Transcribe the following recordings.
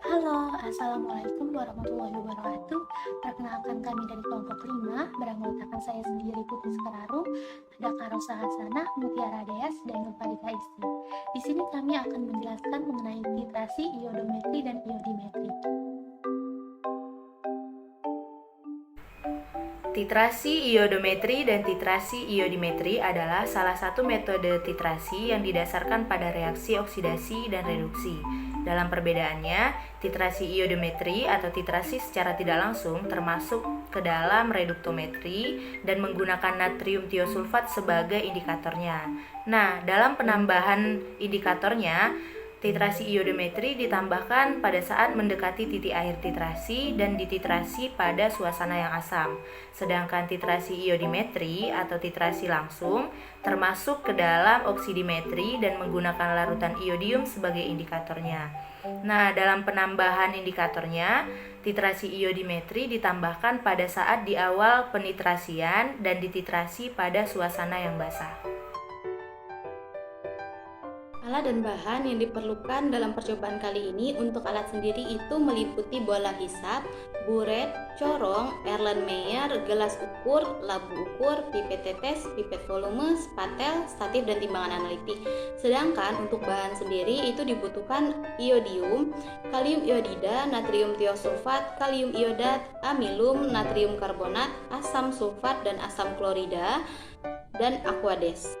Halo, Assalamualaikum warahmatullahi wabarakatuh. Perkenalkan kami dari kelompok 5, beranggotakan saya sendiri Putri Sekararu, ada Karosa Hasanah, Mutiara Deas, dan Nurfalika Isti. Di sini kami akan menjelaskan mengenai titrasi, iodometri, dan iodimetri. Titrasi iodometri dan titrasi iodimetri adalah salah satu metode titrasi yang didasarkan pada reaksi oksidasi dan reduksi. Dalam perbedaannya, titrasi iodometri atau titrasi secara tidak langsung termasuk ke dalam reduktometri dan menggunakan natrium tiosulfat sebagai indikatornya. Nah, dalam penambahan indikatornya, titrasi iodometri ditambahkan pada saat mendekati titik akhir titrasi dan dititrasi pada suasana yang asam. Sedangkan titrasi iodimetri atau titrasi langsung termasuk ke dalam oksidimetri dan menggunakan larutan iodium sebagai indikatornya. Nah, dalam penambahan indikatornya, titrasi iodimetri ditambahkan pada saat di awal penitrasian dan dititrasi pada suasana yang basah. Alat dan bahan yang diperlukan dalam percobaan kali ini untuk alat sendiri itu meliputi bola hisap, buret, corong, Erlenmeyer, gelas ukur, labu ukur, pipet tetes, pipet volume, spatel, statif, dan timbangan analitik. Sedangkan untuk bahan sendiri itu dibutuhkan iodium, kalium iodida, natrium tiosulfat, kalium iodat, amilum, natrium karbonat, asam sulfat dan asam klorida, dan aquades.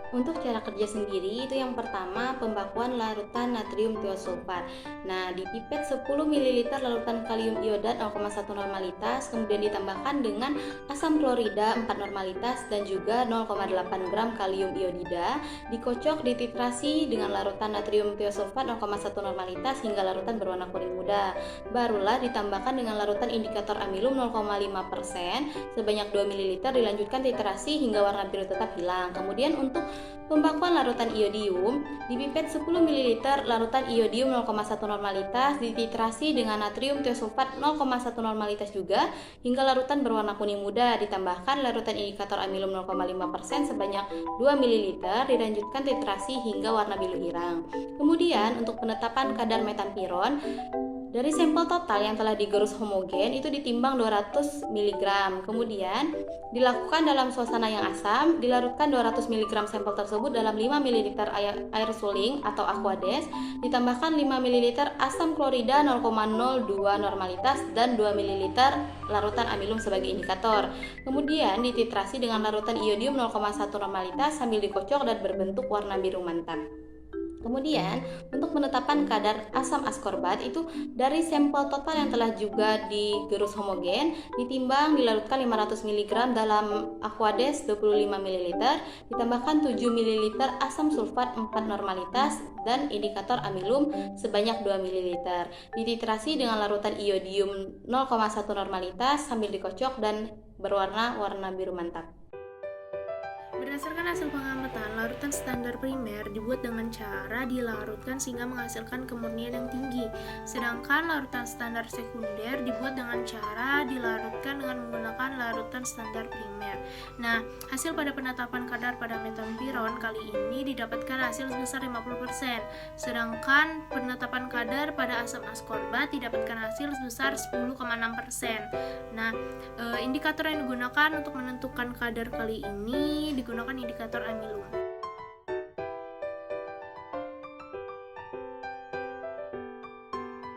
Untuk cara kerja sendiri itu yang pertama pembakuan larutan natrium tiosulfat. Nah, di pipet 10 ml larutan kalium iodat 0,1 normalitas, kemudian ditambahkan dengan asam klorida 4 normalitas dan juga 0,8 gram kalium iodida, dikocok dititrasi dengan larutan natrium tiosulfat 0,1 normalitas hingga larutan berwarna kuning muda. Barulah ditambahkan dengan larutan indikator amilum 0,5% sebanyak 2 ml, dilanjutkan titrasi hingga warna biru tetap hilang. Kemudian untuk pembakuan larutan iodium, di pipet 10 ml larutan iodium 0,1 normalitas dititrasi dengan natrium tiosulfat 0,1 normalitas juga hingga larutan berwarna kuning muda, ditambahkan larutan indikator amilum 0,5% sebanyak 2 ml, dilanjutkan titrasi hingga warna biru irang. Kemudian untuk penetapan kadar metampiron, dari sampel total yang telah digerus homogen itu ditimbang 200 mg. Kemudian dilakukan dalam suasana yang asam, dilarutkan 200 mg sampel tersebut dalam 5 ml air suling atau aquades, ditambahkan 5 ml asam klorida 0,02 normalitas dan 2 ml larutan amilum sebagai indikator. Kemudian dititrasi dengan larutan iodium 0,1 normalitas sambil dikocok dan berbentuk warna biru mantap. Kemudian untuk penetapan kadar asam askorbat itu dari sampel total yang telah juga digerus homogen ditimbang dilarutkan 500 mg dalam aquades 25 ml, ditambahkan 7 ml asam sulfat 4 normalitas dan indikator amilum sebanyak 2 ml, dititrasi dengan larutan iodium 0,1 normalitas sambil dikocok dan warna biru mantap. Berdasarkan hasil pengamatan, larutan standar primer dibuat dengan cara dilarutkan sehingga menghasilkan kemurnian yang tinggi. Sedangkan larutan standar sekunder dibuat dengan cara dilarutkan dengan menggunakan larutan standar primer. Nah, hasil pada penetapan kadar pada metampiron kali ini didapatkan hasil sebesar 50%. Sedangkan penetapan kadar pada asam askorbat didapatkan hasil sebesar 10,6%. Nah, indikator yang digunakan untuk menentukan kadar kali ini digunakan indikator amilum.